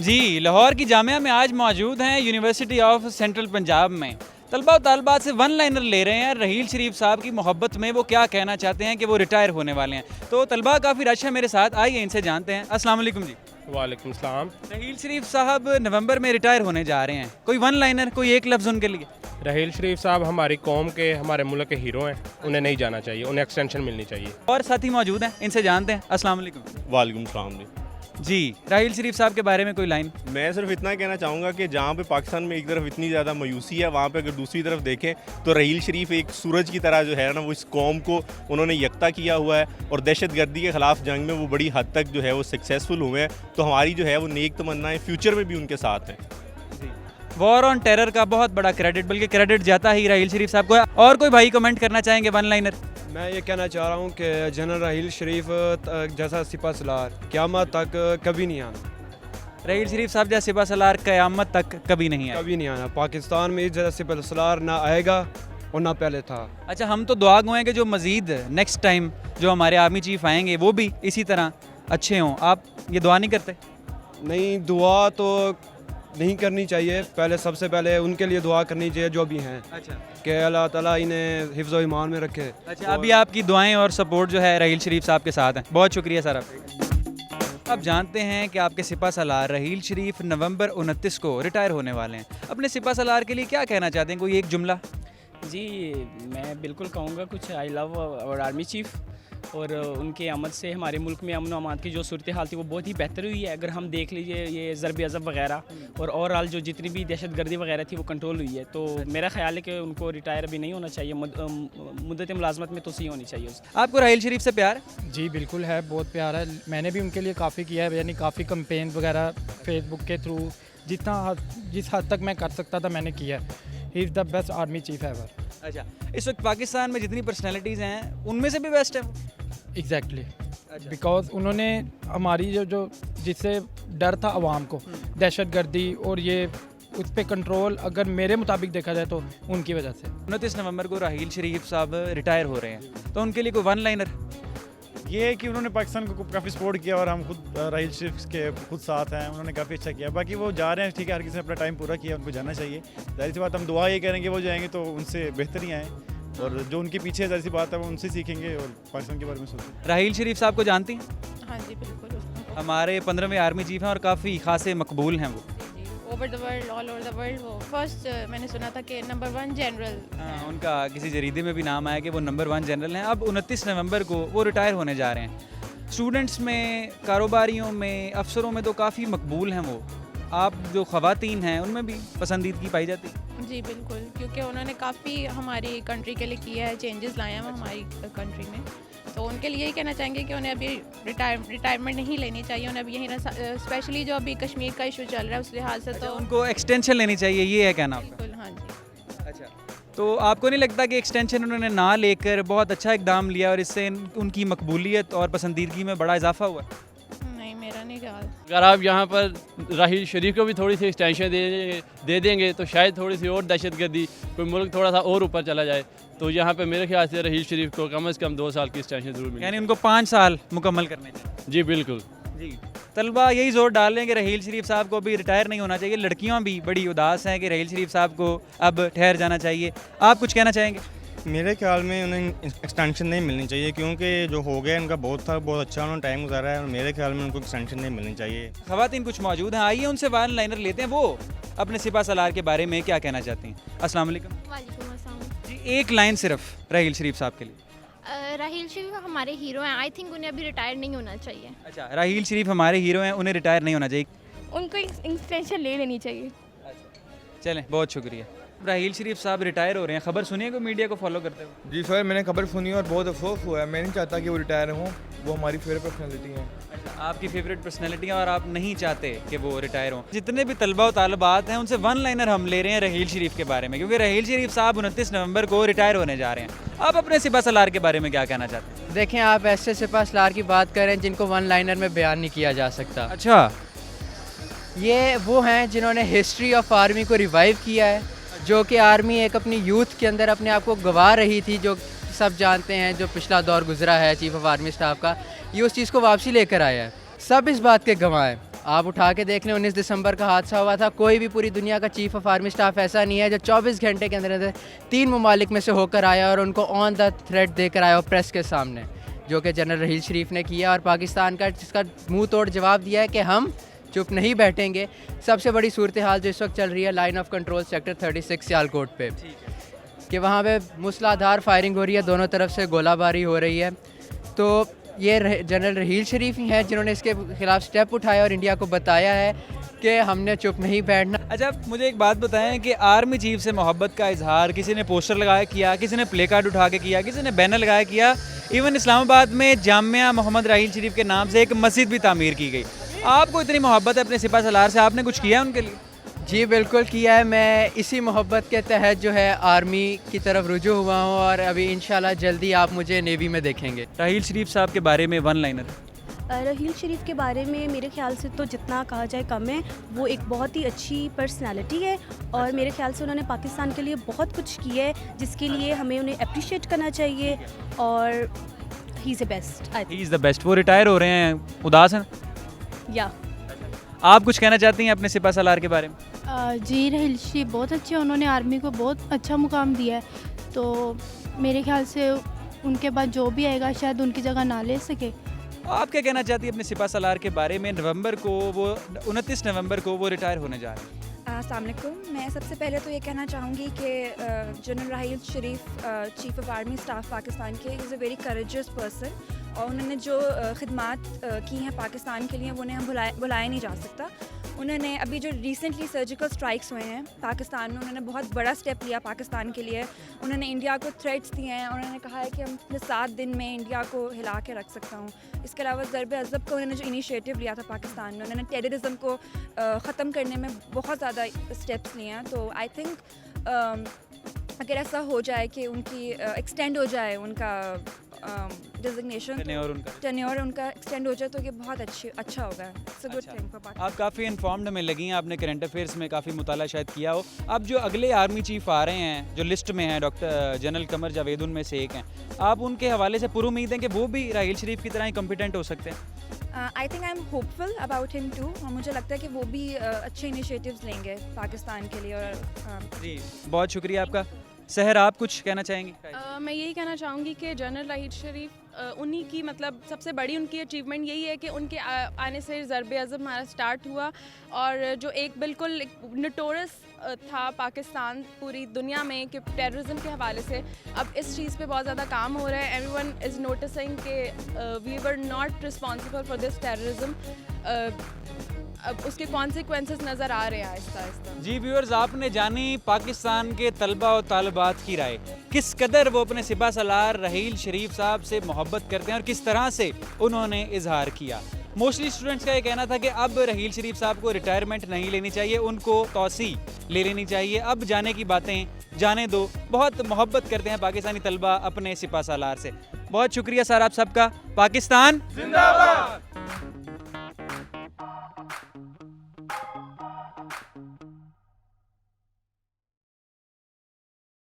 जी, लाहौर की जामिया में आज मौजूद हैं यूनिवर्सिटी ऑफ सेंट्रल पंजाब में। तलबा और तालबात से वन लाइनर ले रहे हैं रहील शरीफ साहब की मोहब्बत में वो क्या कहना चाहते हैं कि वो रिटायर होने वाले हैं। तो तलबा काफ़ी रश है मेरे साथ, आइए इनसे जानते हैं। अस्सलाम वालेकुम जी। वालेकुम सलाम। रहील शरीफ साहब नवंबर में रिटायर होने जा रहे हैं, कोई वन लाइनर, कोई एक लफ्ज़ उनके लिए? रहील शरीफ साहब हमारी कौम के, हमारे मुल्क के हीरो हैं, उन्हें नहीं जाना चाहिए, उन्हें एक्सटेंशन मिलनी चाहिए। और साथी मौजूद हैं, इनसे जानते हैं। अस्सलाम वालेकुम। वालेकुम सलाम जी, राहील शरीफ साहब के बारे में कोई लाइन? मैं सिर्फ इतना कहना चाहूँगा कि जहाँ पे पाकिस्तान में एक तरफ इतनी ज़्यादा मायूसी है, वहाँ पे अगर दूसरी तरफ देखें तो रहील शरीफ एक सूरज की तरह जो है ना, वो इस कौम को उन्होंने यकता किया हुआ है और दहशतगर्दी के ख़िलाफ़ जंग में वो बड़ी हद तक जो है वो सक्सेसफुल हुए हैं। तो हमारी जो है वो नेक तमन्नाएं फ्यूचर में भी उनके साथ हैं। वॉर ऑन टेरर का बहुत बड़ा क्रेडिट, बल्कि क्रेडिट जाता ही राहील शरीफ साहब को है। और कोई भाई कमेंट करना चाहेंगे वन लाइनर? मैं ये कहना चाह रहा हूँ कि जनरल राहील शरीफ जैसा सिपा सलार क़यामत तक कभी नहीं आना। राहील शरीफ साहब जैसे सिपा सलार क़यामत तक कभी नहीं आए। कभी नहीं आना। पाकिस्तान में इस जैसा सिपा सलार ना आएगा और ना पहले था। अच्छा, हम तो दुआ गो हैं कि जो मज़ीद नेक्स्ट टाइम जो हमारे आर्मी चीफ आएंगे वो भी इसी तरह अच्छे हों। आप ये दुआ नहीं करते? नहीं, दुआ तो नहीं करनी चाहिए। पहले सबसे पहले उनके लिए दुआ करनी चाहिए जो भी हैं, अच्छा कि अल्लाह ताला इन्हें हिफ्ज़ व ईमान में रखे। अच्छा, अभी आपकी दुआएं और सपोर्ट जो है राहील शरीफ साहब के साथ हैं। बहुत शुक्रिया सर आप। आप जानते हैं कि आपके सिपा सलार राहील शरीफ नवंबर 29 को रिटायर होने वाले हैं। अपने सिपा सलार के लिए क्या कहना चाहते हैं, कोई एक जुमला? जी, मैं बिल्कुल कहूँगा कुछ। I love our army chief, और उनके आमद से हमारे मुल्क में अमन अमान की जो सूरत हाल थी वो बहुत ही बेहतर हुई है। अगर हम देख लीजिए ये ज़रब अज़ब वगैरह और ओवरऑल जो जितनी भी दहशत गर्दी वगैरह थी वो कंट्रोल हुई है। तो मेरा ख्याल है कि उनको रिटायर अभी नहीं होना चाहिए, मुद्दत मुलाजमत में तोसी होनी चाहिए उसकी। आपको राहील शरीफ से प्यार है? जी बिल्कुल है, बहुत प्यार है। मैंने भी उनके लिए काफ़ी किया है, यानी काफ़ी कंपेन वगैरह फेसबुक के थ्रू जिस हद तक मैं कर सकता था मैंने किया है। He is the best army chief ever. अच्छा, इस वक्त पाकिस्तान में जितनी पर्सनैलिटीज़ हैं उनमें से भी बेस्ट है वो? एग्जैक्टली, बिकॉज उन्होंने हमारी जो जिससे डर था आवाम को, दहशत गर्दी और ये उस पर कंट्रोल, अगर मेरे मुताबिक देखा जाए तो उनकी वजह से। 29 नवंबर को राहील शरीफ साहब रिटायर हो रहे हैं, तो उनके लिए कोई वन लाइनर? ये है कि उन्होंने पाकिस्तान को काफ़ी सपोर्ट किया और हम खुद राहील शरीफ के खुद साथ हैं। उन्होंने काफ़ी अच्छा किया। बाकी वो जा रहे हैं, ठीक है, हर किसी ने अपना टाइम पूरा किया, उनको जाना चाहिए। जाहिर सी बात, हम दुआ ये करेंगे वो जाएंगे तो उनसे बेहतर ही आएँ, और जो उनके पीछे जाहिर सी बात है वो उनसे सीखेंगे और पाकिस्तान के बारे में सोचेंगे। राहील शरीफ साहब को जानती हैं? हाँ जी बिल्कुल। हमारे 15वें आर्मी चीफ हैं और काफ़ी खासे मकबूल हैं वो। Over the world, all over the world वो फर्स्ट, मैंने सुना था कि नंबर 1 जनरल। हाँ, उनका किसी जरीदे में भी नाम आया कि वो नंबर 1 जनरल हैं। अब 29 नवंबर को वो रिटायर होने जा रहे हैं। स्टूडेंट्स में, कारोबारियों में, अफसरों में तो काफ़ी मकबूल हैं वो। आप जो ख़वातीन हैं उनमें भी पसंदीदगी पाई जाती है? जी बिल्कुल, क्योंकि उन्होंने काफ़ी हमारी कंट्री के लिए किया है, चेंजेस लाए हैं हमारी कंट्री में। तो उनके लिए ही कहना चाहेंगे कि उन्हें अभी रिटायरमेंट नहीं लेनी चाहिए। उन्हें अभी यहीं, स्पेशली जो अभी कश्मीर का इशू चल रहा है उस लिहाज से। तो उनको एक्सटेंशन लेनी चाहिए, ये है कहना आपका? बिल्कुल, हाँ जी। अच्छा, तो आपको नहीं लगता कि एक्सटेंशन उन्होंने ना लेकर बहुत अच्छा इकदाम लिया और इससे उनकी मकबूलियत और पसंदीदगी में बड़ा इजाफा हुआ? नहीं, मेरा नहीं ख्याल। अगर आप यहाँ पर राहील शरीफ को भी थोड़ी सी एक्सटेंशन दे देंगे तो शायद थोड़ी सी और दहशतगर्दी, कोई मुल्क थोड़ा सा और ऊपर चला जाए। तो यहाँ पे मेरे ख्याल से राहील शरीफ को कम से कम 2 साल की एक्सटेंशन जरूर मिले। यानी उनको 5 साल मुकम्मल करने चाहिए? जी बिल्कुल। जी, तलबा यही जोर डाल रहे हैं कि राहील शरीफ साहब को भी रिटायर नहीं होना चाहिए। लड़कियां भी बड़ी उदास हैं कि राहील शरीफ साहब को अब ठहर जाना चाहिए। आप कुछ कहना चाहेंगे? मेरे ख्याल में उन्हें एक्सटेंशन नहीं मिलनी चाहिए, क्योंकि जो हो गया इनका बहुत था, बहुत अच्छा उन्होंने टाइम गुजारा है। और मेरे ख्याल में उनको एक्सटेंशन नहीं मिलनी चाहिए। ख़वातीन कुछ मौजूद हैं, आइए उनसे वन लाइनर लेते हैं। वो अपने सिपा सलार के बारे में क्या कहना चाहती हैं? अस्सलाम वालेकुम। वालेकुम अस्सलाम। जी, एक लाइन सिर्फ राहील शरीफ साहब के लिए। राहील शरीफ हमारे हीरो हैं, आई थिंक उन्हें अभी रिटायर नहीं होना चाहिए। अच्छा, राहील शरीफ हमारे हीरो हैं, उन्हें रिटायर नहीं होना चाहिए। उनको एक्सटेंशन ले लेनी चाहिए। चलें, बहुत शुक्रिया। राहील शरीफ साहब रिटायर हो रहे हैं, खबर सुनिए कोई मीडिया को फॉलो करते हुए? जी सर, मैंने खबर सुनी और बहुत अफसोस हुआ है। मैं नहीं चाहता कि वो रिटायर हों, वो हमारी फेवरेट पर्सनैलिटी हैं। अच्छा, आपकी फेवरेट पर्सनैलिटी है और आप नहीं चाहते कि वो रिटायर हों। जितने भी तलबा और तालिबात हैं उनसे वन लाइनर हम ले रहे हैं राहील शरीफ के बारे में, क्योंकि राहील शरीफ साहब 29 नवंबर को रिटायर होने जा रहे हैं। आप अपने सिपा सलार के बारे में क्या कहना चाहते हैं? देखें, आप ऐसे सिपा सलार की बात करें जिनको वन लाइनर में बयान नहीं किया जा सकता। अच्छा, ये वो हैं जिन्होंने हिस्ट्री ऑफ आर्मी को रिवाइव किया है, जो कि आर्मी एक अपनी यूथ के अंदर अपने आप को गंवा रही थी, जो सब जानते हैं जो पिछला दौर गुजरा है चीफ ऑफ आर्मी स्टाफ का, ये उस चीज़ को वापसी लेकर आया है। सब इस बात के गवाह हैं। आप उठा के देख लें, 19 दिसंबर का हादसा हुआ था, कोई भी पूरी दुनिया का चीफ ऑफ आर्मी स्टाफ ऐसा नहीं है जो 24 घंटे के अंदर अंदर 3 ममालिक में से होकर आया और उनको ऑन द थ्रेड देकर आया प्रेस के सामने, जो कि जनरल रहील शरीफ ने किया। और पाकिस्तान का जिसका मुंह तोड़ जवाब दिया है कि हम चुप नहीं बैठेंगे। सबसे बड़ी सूरत हाल जो इस वक्त चल रही है line of control sector 36 Sialkot पे, कि वहाँ पे मूसलाधार फायरिंग हो रही है, दोनों तरफ से गोलाबारी हो रही है। तो ये जनरल रहील शरीफ ही हैं जिन्होंने इसके खिलाफ स्टेप उठाया और इंडिया को बताया है कि हमने चुप नहीं बैठना। अच्छा, मुझे एक बात बताएं कि आर्मी चीफ से मोहब्बत का इजहार किसी ने पोस्टर लगाया किया, किसी ने प्ले कार्ड उठा के किया, किसी ने बैनर लगाया किया, इवन इस्लामाबाद में जामिया मोहम्मद राहील शरीफ के नाम से एक मस्जिद भी तामीर की गई। आपको इतनी मोहब्बत है अपने सिपा सलार से, आपने कुछ किया उनके लिए? जी बिल्कुल किया है। मैं इसी मोहब्बत के तहत जो है आर्मी की तरफ रुजू हुआ हूँ और अभी इंशाल्लाह जल्दी आप मुझे नेवी में देखेंगे। राहील शरीफ साहब के बारे में वन लाइनर। रहील शरीफ के बारे में मेरे ख्याल से तो जितना कहा जाए कम है। वो एक बहुत ही अच्छी पर्सनालिटी है और मेरे ख्याल से उन्होंने पाकिस्तान के लिए बहुत कुछ किया है, जिसके लिए हमें उन्हें अप्रिशिएट करना चाहिए और he is the best. He is the best. वो रिटायर हो रहे हैं, उदास हैं? या आप कुछ कहना चाहती हैं अपने सिपा सलार के बारे में? जी, रहील शरीफ बहुत अच्छे, उन्होंने आर्मी को बहुत अच्छा मुकाम दिया है, तो मेरे ख्याल से उनके बाद जो भी आएगा शायद उनकी जगह ना ले सके। आप क्या कहना चाहती है अपने सिपा सलार के बारे में? नवंबर को वो 29 नवंबर को वो रिटायर होने जा रहे हैं। अस्सलाम वालेकुम। मैं सबसे पहले तो ये कहना चाहूँगी कि general Raheel Sharif chief of army staff Pakistan के is a very courageous person और उन्होंने जो खिदमात की हैं पाकिस्तान के लिए वो उन्हें हम भुलाया नहीं जा सकता। उन्होंने अभी जो रिसेंटली सर्जिकल स्ट्राइक्स हुए हैं पाकिस्तान में, उन्होंने बहुत बड़ा स्टेप लिया पाकिस्तान के लिए। उन्होंने इंडिया को थ्रेट्स दिए हैं, उन्होंने कहा है कि हम 7 दिन में इंडिया को हिला के रख सकता हूँ। इसके अलावा ज़रब अज़ब को उन्होंने जो इनिशिएटिव लिया था पाकिस्तान में, उन्होंने टेररिज्म को ख़त्म करने में बहुत ज़्यादा स्टेप्स लिए हैं। तो आई थिंक अगर ऐसा हो जाए कि उनकी एक्सटेंड हो जाए उनका डिजिग्नेशन, टेन्योर उनका एक्सटेंड हो जाए तो ये बहुत अच्छा होगा। It's a good thing for Pakistan. आप काफ़ी इन्फॉर्म्ड में लगी हैं, आपने करंट अफेयर्स में काफ़ी मुताला शायद किया हो। अब जो अगले आर्मी चीफ आ रहे हैं जो लिस्ट में हैं, डॉक्टर जनरल कमर जावेद उनमें से एक हैं, आप उनके हवाले से पूरी उम्मीद हैं कि वो भी राहील शरीफ की तरह ही कॉम्पिटेंट हो सकते हैं? I think I am hopeful about him too. और मुझे लगता है कि वो भी अच्छे इनिशिएटिव्स लेंगे पाकिस्तान के लिए। और जी बहुत शुक्रिया आपका। सहर, आप कुछ कहना चाहेंगी? मैं यही कहना चाहूँगी कि जनरल राहील शरीफ उन्हीं की मतलब सबसे बड़ी उनकी अचीवमेंट यही है कि उनके आने से ज़रब अज़ब हमारा स्टार्ट हुआ और जो एक बिल्कुल नोटोरस था पाकिस्तान पूरी दुनिया में कि टेररिज्म के हवाले से, अब इस चीज़ पे बहुत ज़्यादा काम हो रहा है। एवरीवन इज़ नोटिसिंग कि we were not responsible for this terrorism. अब उसके कॉन्सिक्वेंसेस नज़र आ रहे हैं आहिस्ता आहिस्ता। जी व्यूअर्स, आपने जानी पाकिस्तान के तलबा और तालिबात की राय, किस कदर वो अपने सिपा सलार रहील शरीफ साहब से मोहब्बत करते हैं और किस तरह से उन्होंने इजहार किया। मोस्टली स्टूडेंट्स का ये कहना था कि अब रहील शरीफ साहब को रिटायरमेंट नहीं लेनी चाहिए, उनको तौसी ले लेनी चाहिए, अब जाने की बातें जाने दो। बहुत मोहब्बत करते हैं पाकिस्तानी तलबा अपने सिपा सलार से। बहुत शुक्रिया सर आप सबका। पाकिस्तान जिंदाबाद।